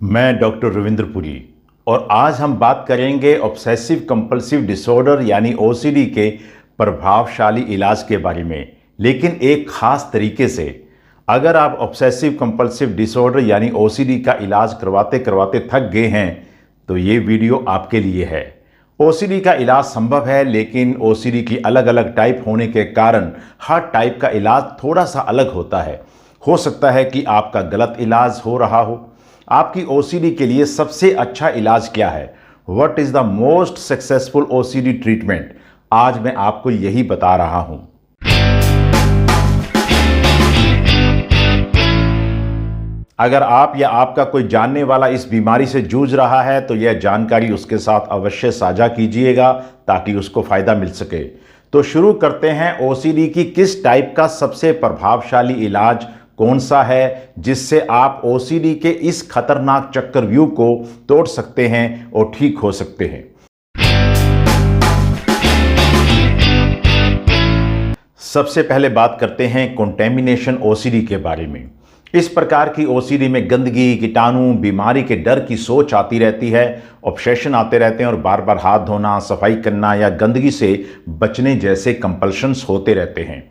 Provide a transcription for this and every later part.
मैं डॉक्टर रविंद्र पुरी और आज हम बात करेंगे ऑब्सेसिव कंपल्सिव डिसऑर्डर यानी ओसीडी के प्रभावशाली इलाज के बारे में, लेकिन एक खास तरीके से। अगर आप ऑब्सेसिव कंपल्सिव डिसऑर्डर यानी ओसीडी का इलाज करवाते करवाते थक गए हैं तो ये वीडियो आपके लिए है। ओसीडी का इलाज संभव है, लेकिन ओसीडी की अलग अलग टाइप होने के कारण हर टाइप का इलाज थोड़ा सा अलग होता है। हो सकता है कि आपका गलत इलाज हो रहा हो। आपकी ओसीडी के लिए सबसे अच्छा इलाज क्या है? What is the most successful OCD treatment? आज मैं आपको यही बता रहा हूं। अगर आप या आपका कोई जानने वाला इस बीमारी से जूझ रहा है तो यह जानकारी उसके साथ अवश्य साझा कीजिएगा ताकि उसको फायदा मिल सके। तो शुरू करते हैं। ओसीडी की किस टाइप का सबसे प्रभावशाली इलाज कौन सा है जिससे आप ओसीडी के इस खतरनाक चक्रव्यूह को तोड़ सकते हैं और ठीक हो सकते हैं? सबसे पहले बात करते हैं कंटेमिनेशन ओसीडी के बारे में। इस प्रकार की ओसीडी में गंदगी, कीटाणु, बीमारी के डर की सोच आती रहती है, ऑब्सेशन आते रहते हैं और बार बार हाथ धोना, सफाई करना या गंदगी से बचने जैसे कंपल्शंस होते रहते हैं।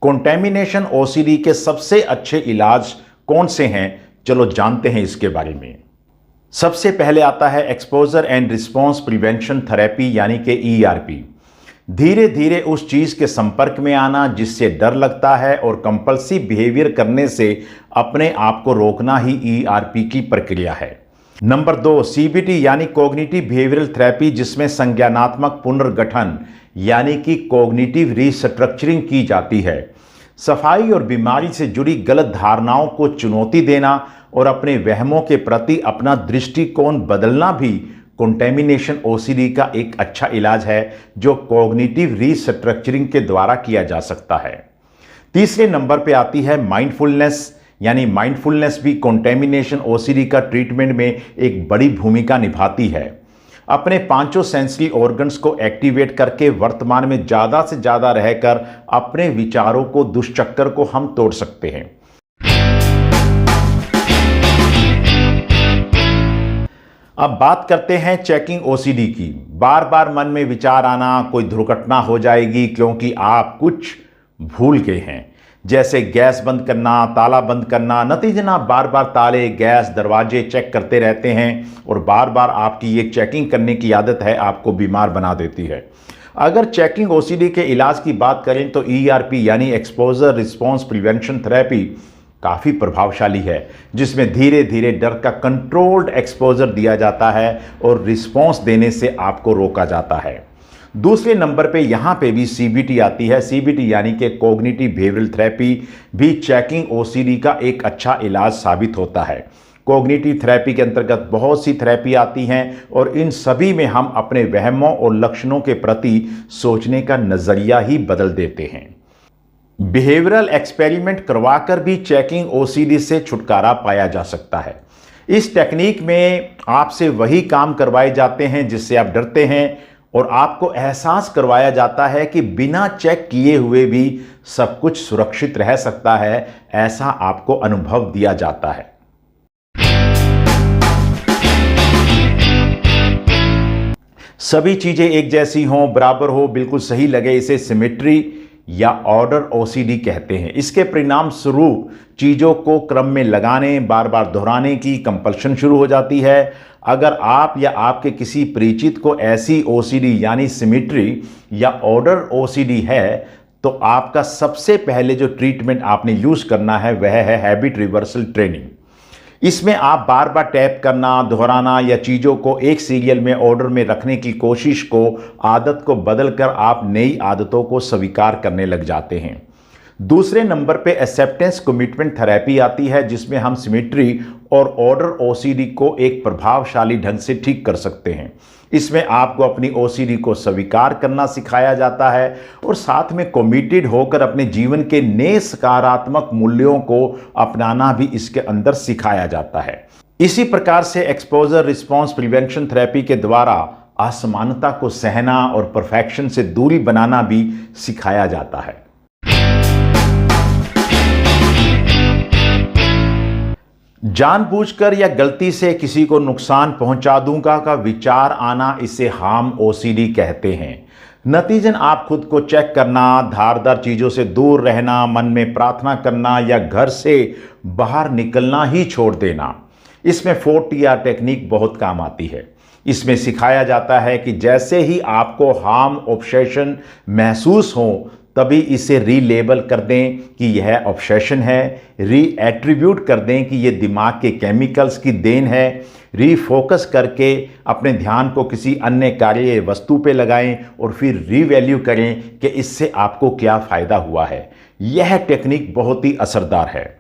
कंटेमिनेशन ओसीडी के सबसे अच्छे इलाज कौन से हैं? चलो जानते हैं इसके बारे में। सबसे पहले आता है exposure and response prevention therapy यानी कि ईआरपी। धीरे धीरे उस चीज के संपर्क में आना जिससे डर लगता है और कंपल्सिव बिहेवियर करने से अपने आप को रोकना ही ईआरपी की प्रक्रिया है। नंबर 2 सीबीटी यानी कॉग्निटिव बिहेवियरल थेरेपी, जिसमें संज्ञानात्मक पुनर्गठन यानी कि कॉग्निटिव रीस्ट्रक्चरिंग की जाती है। सफाई और बीमारी से जुड़ी गलत धारणाओं को चुनौती देना और अपने वहमों के प्रति अपना दृष्टिकोण बदलना भी कंटेमिनेशन ओसीडी का एक अच्छा इलाज है जो कॉग्निटिव रीस्ट्रक्चरिंग के द्वारा किया जा सकता है। तीसरे नंबर पे आती है माइंडफुलनेस, यानी माइंडफुलनेस भी कंटेमिनेशन ओसीडी का ट्रीटमेंट में एक बड़ी भूमिका निभाती है। अपने पांचों सेंसरी ऑर्गन्स को एक्टिवेट करके वर्तमान में ज़्यादा से ज़्यादा रहकर अपने विचारों को, दुष्चक्र को हम तोड़ सकते हैं। अब बात करते हैं चेकिंग ओसीडी की। बार बार मन में विचार आना कोई दुर्घटना हो जाएगी क्योंकि आप कुछ भूल गए हैं, जैसे गैस बंद करना, ताला बंद करना। नतीजना बार बार ताले, गैस, दरवाजे चेक करते रहते हैं और बार बार आपकी ये चेकिंग करने की आदत है आपको बीमार बना देती है। अगर चेकिंग ओसीडी के इलाज की बात करें तो ईआरपी यानी एक्सपोजर रिस्पॉन्स प्रिवेंशन थेरेपी काफ़ी प्रभावशाली है, जिसमें धीरे धीरे डर का कंट्रोल्ड एक्सपोजर दिया जाता है और रिस्पॉन्स देने से आपको रोका जाता है। दूसरे नंबर पे यहाँ पे भी सीबीटी आती है। सीबीटी यानी कि कॉग्निटिव बिहेवियरल थेरेपी भी चेकिंग ओसीडी का एक अच्छा इलाज साबित होता है। कॉग्निटिव थेरेपी के अंतर्गत बहुत सी थेरेपी आती हैं और इन सभी में हम अपने वहमों और लक्षणों के प्रति सोचने का नज़रिया ही बदल देते हैं। बिहेवियरल एक्सपेरिमेंट करवाकर भी चेकिंग ओसीडी से छुटकारा पाया जा सकता है। इस टेक्निक में आपसे वही काम करवाए जाते हैं जिससे आप डरते हैं और आपको एहसास करवाया जाता है कि बिना चेक किए हुए भी सब कुछ सुरक्षित रह सकता है, ऐसा आपको अनुभव दिया जाता है। सभी चीजें एक जैसी हों, बराबर हो, बिल्कुल सही लगे, इसे सिमेट्री या ऑर्डर ओसीडी कहते हैं। इसके परिणाम स्वरूप चीज़ों को क्रम में लगाने, बार बार दोहराने की कंपल्शन शुरू हो जाती है। अगर आप या आपके किसी परिचित को ऐसी ओसीडी यानी सिमेट्री या ऑर्डर ओसीडी है तो आपका सबसे पहले जो ट्रीटमेंट आपने यूज़ करना है वह है हैबिट रिवर्सल ट्रेनिंग। इसमें आप बार बार टैप करना, दोहराना या चीज़ों को एक सीरियल में ऑर्डर में रखने की कोशिश को, आदत को बदलकर आप नई आदतों को स्वीकार करने लग जाते हैं। दूसरे नंबर पे एक्सेप्टेंस कमिटमेंट थेरेपी आती है, जिसमें हम सिमेट्री और ऑर्डर ओसीडी को एक प्रभावशाली ढंग से ठीक कर सकते हैं। इसमें आपको अपनी ओसीडी को स्वीकार करना सिखाया जाता है और साथ में कमिटेड होकर अपने जीवन के नए सकारात्मक मूल्यों को अपनाना भी इसके अंदर सिखाया जाता है। इसी प्रकार से एक्सपोजर रिस्पॉन्स प्रिवेंशन थेरेपी के द्वारा असमानता को सहना और परफेक्शन से दूरी बनाना भी सिखाया जाता है। जानबूझकर या गलती से किसी को नुकसान पहुंचा दूंगा का विचार आना, इसे हार्म ओसीडी कहते हैं। नतीजन आप खुद को चेक करना, धारदार चीज़ों से दूर रहना, मन में प्रार्थना करना या घर से बाहर निकलना ही छोड़ देना। इसमें 4TR टेक्निक बहुत काम आती है। इसमें सिखाया जाता है कि जैसे ही आपको हार्म ऑब्सेशन महसूस हो तभी इसे रीलेबल कर दें कि यह ऑब्सेशन है, रीएट्रीब्यूट कर दें कि यह दिमाग के केमिकल्स की देन है, रीफोकस करके अपने ध्यान को किसी अन्य कार्य या वस्तु पे लगाएं और फिर रीवैल्यू करें कि इससे आपको क्या फ़ायदा हुआ है। यह टेक्निक बहुत ही असरदार है।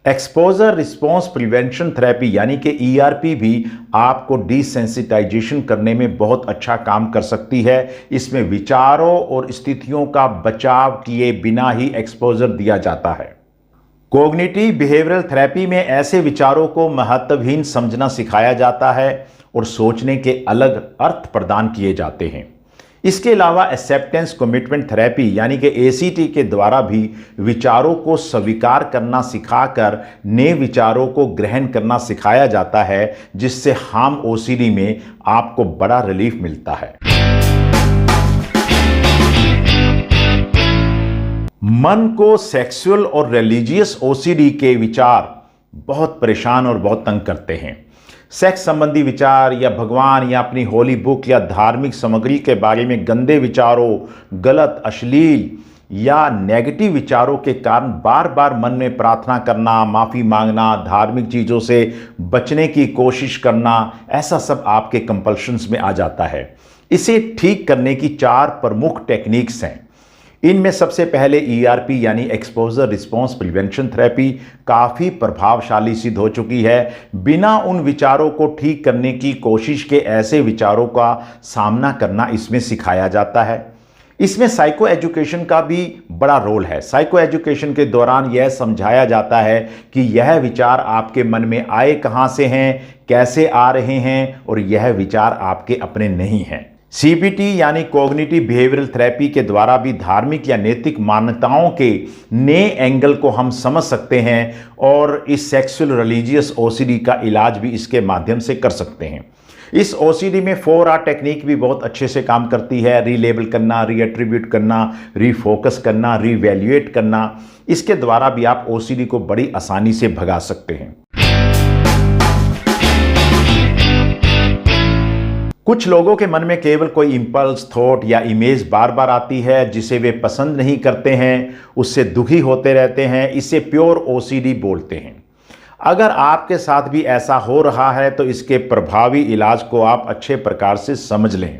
एक्सपोजर रिस्पॉन्स प्रिवेंशन थेरेपी यानी कि ERP भी आपको डिसेंसिटाइजेशन करने में बहुत अच्छा काम कर सकती है। इसमें विचारों और स्थितियों का बचाव किए बिना ही एक्सपोजर दिया जाता है। कॉग्निटिव बिहेवियरल थेरेपी में ऐसे विचारों को महत्वहीन समझना सिखाया जाता है और सोचने के अलग अर्थ प्रदान किए जाते हैं। इसके अलावा एक्सेप्टेंस कमिटमेंट थेरेपी यानी कि ACT के द्वारा भी विचारों को स्वीकार करना सिखाकर नए विचारों को ग्रहण करना सिखाया जाता है, जिससे हार्म OCD में आपको बड़ा रिलीफ मिलता है। मन को सेक्सुअल और रिलीजियस OCD के विचार बहुत परेशान और बहुत तंग करते हैं। सेक्स संबंधी विचार या भगवान या अपनी होली बुक या धार्मिक सामग्री के बारे में गंदे विचारों, गलत, अश्लील या नेगेटिव विचारों के कारण बार बार मन में प्रार्थना करना, माफ़ी मांगना, धार्मिक चीज़ों से बचने की कोशिश करना, ऐसा सब आपके कंपल्शंस में आ जाता है। इसे ठीक करने की 4 प्रमुख टेक्निक्स हैं। इनमें सबसे पहले ERP यानी एक्सपोजर रिस्पॉन्स प्रिवेंशन थेरेपी काफ़ी प्रभावशाली सिद्ध हो चुकी है। बिना उन विचारों को ठीक करने की कोशिश के ऐसे विचारों का सामना करना इसमें सिखाया जाता है। इसमें साइको एजुकेशन का भी बड़ा रोल है। साइको एजुकेशन के दौरान यह समझाया जाता है कि यह विचार आपके मन में आए कहाँ से हैं, कैसे आ रहे हैं और यह विचार आपके अपने नहीं हैं। CBT यानी कॉग्निटिव बिहेवियरल थेरेपी के द्वारा भी धार्मिक या नैतिक मान्यताओं के नए एंगल को हम समझ सकते हैं और इस सेक्सुअल रिलीजियस OCD का इलाज भी इसके माध्यम से कर सकते हैं। इस OCD में 4R टेक्निक भी बहुत अच्छे से काम करती है। रीलेबल करना, रीएट्रीब्यूट करना, रीफोकस करना, रीवैल्यूएट करना। इसके द्वारा भी आप OCD को बड़ी आसानी से भगा सकते हैं। कुछ लोगों के मन में केवल कोई इंपल्स, थॉट या इमेज बार बार आती है जिसे वे पसंद नहीं करते हैं, उससे दुखी होते रहते हैं। इसे प्योर OCD बोलते हैं। अगर आपके साथ भी ऐसा हो रहा है तो इसके प्रभावी इलाज को आप अच्छे प्रकार से समझ लें।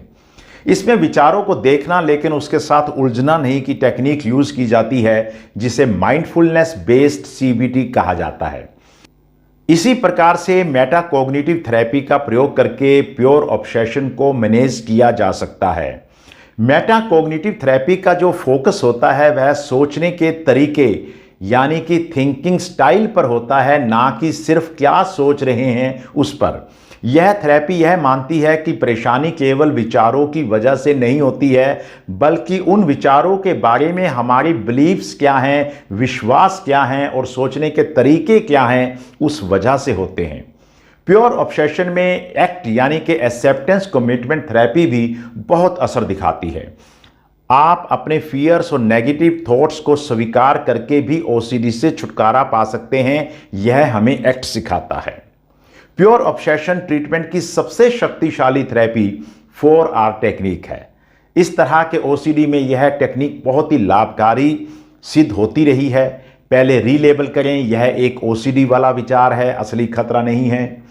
इसमें विचारों को देखना लेकिन उसके साथ उलझना नहीं की टेक्निक यूज की जाती है, जिसे माइंडफुलनेस बेस्ड CBT कहा जाता है। इसी प्रकार से मेटा कॉग्निटिव थेरेपी का प्रयोग करके प्योर ऑब्सेशन को मैनेज किया जा सकता है। मेटा कॉग्निटिव थेरेपी का जो फोकस होता है वह सोचने के तरीके यानी कि थिंकिंग स्टाइल पर होता है, ना कि सिर्फ क्या सोच रहे हैं उस पर। यह थेरेपी यह मानती है कि परेशानी केवल विचारों की वजह से नहीं होती है, बल्कि उन विचारों के बारे में हमारी बिलीफ्स क्या हैं, विश्वास क्या हैं और सोचने के तरीके क्या हैं, उस वजह से होते हैं। प्योर ऑब्सेशन में एक्ट यानी कि एक्सेप्टेंस कमिटमेंट थेरेपी भी बहुत असर दिखाती है। आप अपने फियर्स और नेगेटिव थॉट्स को स्वीकार करके भी OCD से छुटकारा पा सकते हैं। यह हमें एक्ट सिखाता है। प्योर ऑब्सेशन ट्रीटमेंट की सबसे शक्तिशाली थेरेपी 4R टेक्निक है। इस तरह के OCD में यह टेक्निक बहुत ही लाभकारी सिद्ध होती रही है। पहले रीलेबल करें, यह एक OCD वाला विचार है, असली खतरा नहीं है।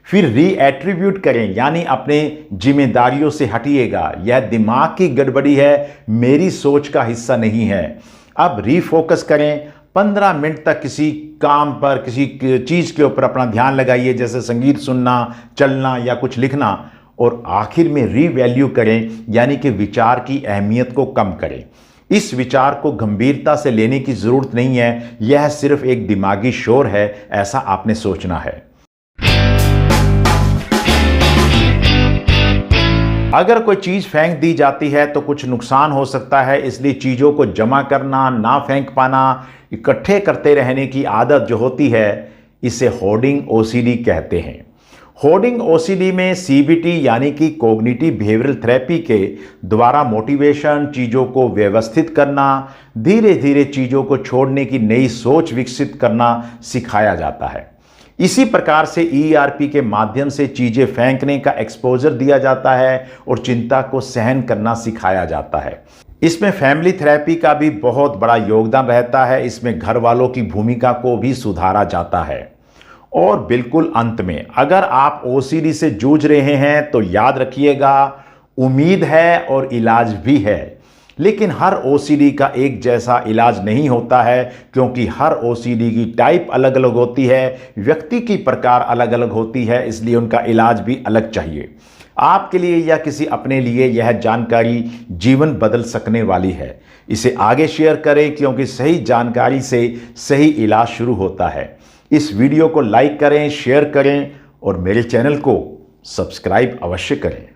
फिर रीएट्रीब्यूट करें यानी अपने जिम्मेदारियों से हटिएगा, यह दिमाग की गड़बड़ी है, मेरी सोच का हिस्सा नहीं है। अब रीफोकस करें, 15 मिनट तक किसी काम पर, किसी चीज़ के ऊपर अपना ध्यान लगाइए, जैसे संगीत सुनना, चलना या कुछ लिखना। और आखिर में रीवैल्यू करें यानी कि विचार की अहमियत को कम करें। इस विचार को गंभीरता से लेने की ज़रूरत नहीं है, यह सिर्फ एक दिमागी शोर है, ऐसा आपने सोचना है। अगर कोई चीज़ फेंक दी जाती है तो कुछ नुकसान हो सकता है, इसलिए चीज़ों को जमा करना, ना फेंक पाना, इकट्ठे करते रहने की आदत जो होती है, इसे होर्डिंग ओसीडी कहते हैं। होर्डिंग ओसीडी में सीबीटी यानी कि कॉग्निटिव बिहेवियरल थेरेपी के द्वारा मोटिवेशन, चीज़ों को व्यवस्थित करना, धीरे धीरे चीज़ों को छोड़ने की नई सोच विकसित करना सिखाया जाता है। इसी प्रकार से ईआरपी के माध्यम से चीज़ें फेंकने का एक्सपोजर दिया जाता है और चिंता को सहन करना सिखाया जाता है। इसमें फैमिली थेरेपी का भी बहुत बड़ा योगदान रहता है। इसमें घर वालों की भूमिका को भी सुधारा जाता है। और बिल्कुल अंत में, अगर आप ओसीडी से जूझ रहे हैं तो याद रखिएगा, उम्मीद है और इलाज भी है। लेकिन हर ओसीडी का एक जैसा इलाज नहीं होता है, क्योंकि हर ओसीडी की टाइप अलग अलग होती है, व्यक्ति की प्रकार अलग अलग होती है, इसलिए उनका इलाज भी अलग चाहिए। आपके लिए या किसी अपने लिए यह जानकारी जीवन बदल सकने वाली है। इसे आगे शेयर करें, क्योंकि सही जानकारी से सही इलाज शुरू होता है। इस वीडियो को लाइक करें, शेयर करें और मेरे चैनल को सब्सक्राइब अवश्य करें।